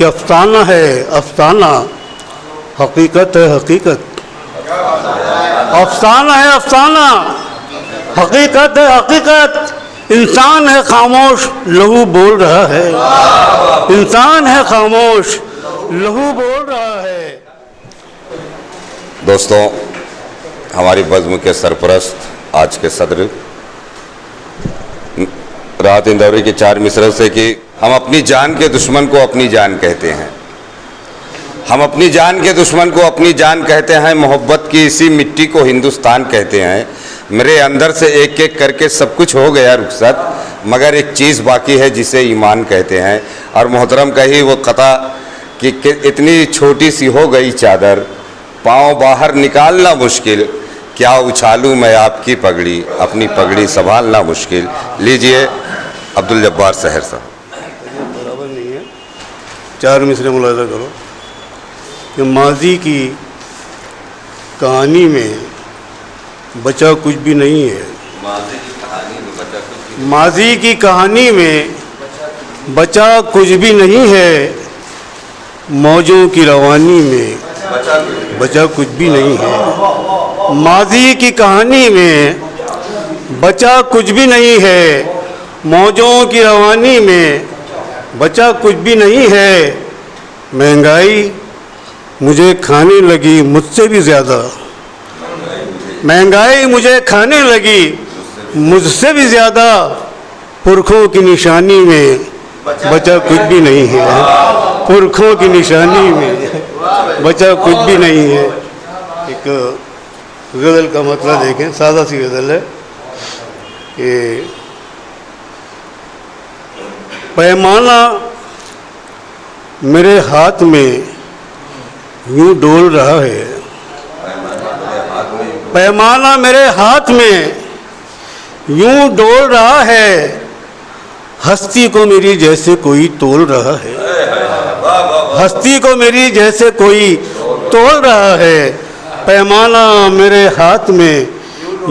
कि अफसाना है अफसाना, हकीकत है हकीकत। अफसाना है अफसाना, हकीकत है हकीकत। इंसान है खामोश, लहू बोल रहा है। इंसान है खामोश, लहू बोल रहा है। दोस्तों, हमारी बज़्म के सरपरस्त आज के सदर राहत इंदौरी के 4 मिसरों से कि हम अपनी जान के दुश्मन को अपनी जान कहते हैं, हम अपनी जान के दुश्मन को अपनी जान कहते हैं। मोहब्बत की इसी मिट्टी को हिंदुस्तान कहते हैं। मेरे अंदर से एक एक करके सब कुछ हो गया रुखसत, मगर एक चीज़ बाकी है जिसे ईमान कहते हैं। और मोहतरम कही वो कथा कि इतनी छोटी सी हो गई चादर, पाँव बाहर निकालना मुश्किल, क्या उछालूं मैं आपकी पगड़ी, अपनी पगड़ी संभालना मुश्किल। लीजिए अब्दुल जब्बार सहर साहब। बराबर नहीं है, 4 मिसरे मुलाज़ा करो कि माजी की कहानी में बचा कुछ भी नहीं है। माजी की कहानी में बचा कुछ भी नहीं है, मौजों की रवानी में बचा कुछ भी नहीं है। माजी की कहानी में बचा कुछ भी नहीं है, मौजों की रवानी में बचा कुछ भी नहीं है। महंगाई मुझे खाने लगी मुझसे भी ज़्यादा, महंगाई मुझे खाने लगी मुझसे भी ज़्यादा। पुरखों की निशानी में बचा कुछ भी नहीं है, पुरखों की निशानी में बचा कुछ भी नहीं है। एक गज़ल का मतलब देखें, सादा सी गज़ल है कि पैमाना मेरे हाथ में यूं डोल रहा है, पैमाना मेरे हाथ में यूं डोल रहा है, हस्ती को मेरी जैसे कोई तोल रहा है, हस्ती को मेरी जैसे कोई तोल रहा है। पैमाना मेरे हाथ में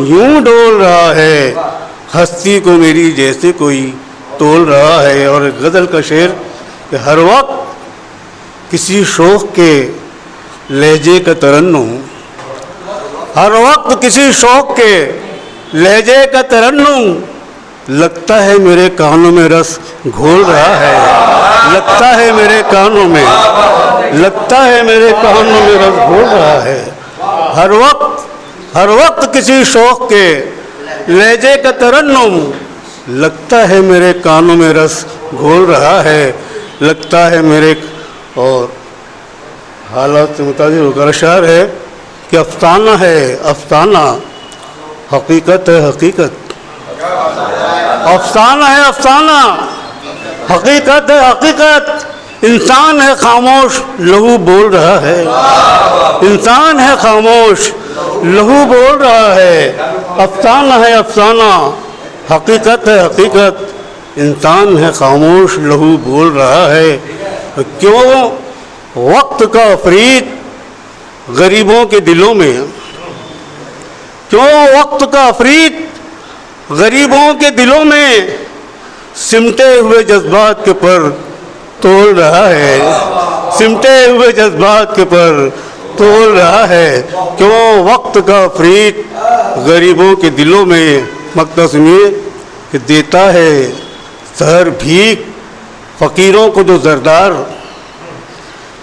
यूं डोल रहा है, हस्ती को मेरी जैसे कोई तोल रहा है। और गज़ल का शेर कि हर वक्त किसी शौक़ के लहजे का तरन्नुम, हर वक्त किसी शौक़ के लहजे का तरन्नुम, लगता है मेरे कानों में रस घोल रहा है, लगता है मेरे कानों में, लगता है मेरे कानों में रस घोल रहा है। हर वक्त किसी शौक़ के लहजे का तरन्नुम, लगता है मेरे कानों में रस घोल रहा है, लगता है मेरे। और हालात से मुतासिर होकर अशार है कि अफसाना है अफसाना, हकीकत है हकीकत। अफसाना है अफसाना, हकीकत है हकीकत। इंसान है खामोश, लहू बोल रहा है। इंसान है खामोश, लहू बोल रहा है। अफसाना है अफसाना, हकीकत है हकीकत। इंसान है खामोश, लहू बोल रहा है। क्यों वक्त का अफरीद गरीबों के दिलों में, क्यों वक्त का अफरीद गरीबों के दिलों में, सिमटे हुए जज्बात के पर तोल रहा है, सिमटे हुए जज्बात के पर तोल रहा है। क्यों वक्त का अफरीद गरीबों के दिलों में, मक्ता सुनिए कि देता है सहर भीख फ़कीरों को जो जरदार,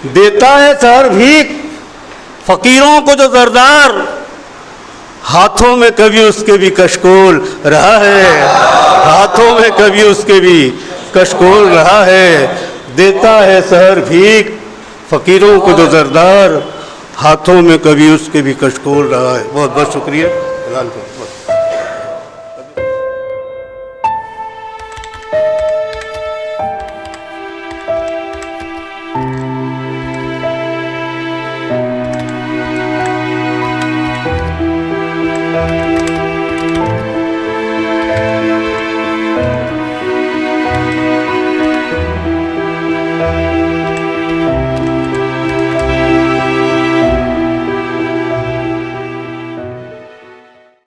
देता है सहर भीख फ़कीरों को जो जरदार, हाथों में कभी उसके भी कशकोल रहा है, हाथों में कभी उसके भी कशकोल रहा है। देता है सहर भीख फ़कीरों को जो जरदार, हाथों में कभी उसके भी कशकोल रहा है। बहुत बहुत शुक्रिया। ऐलान करो।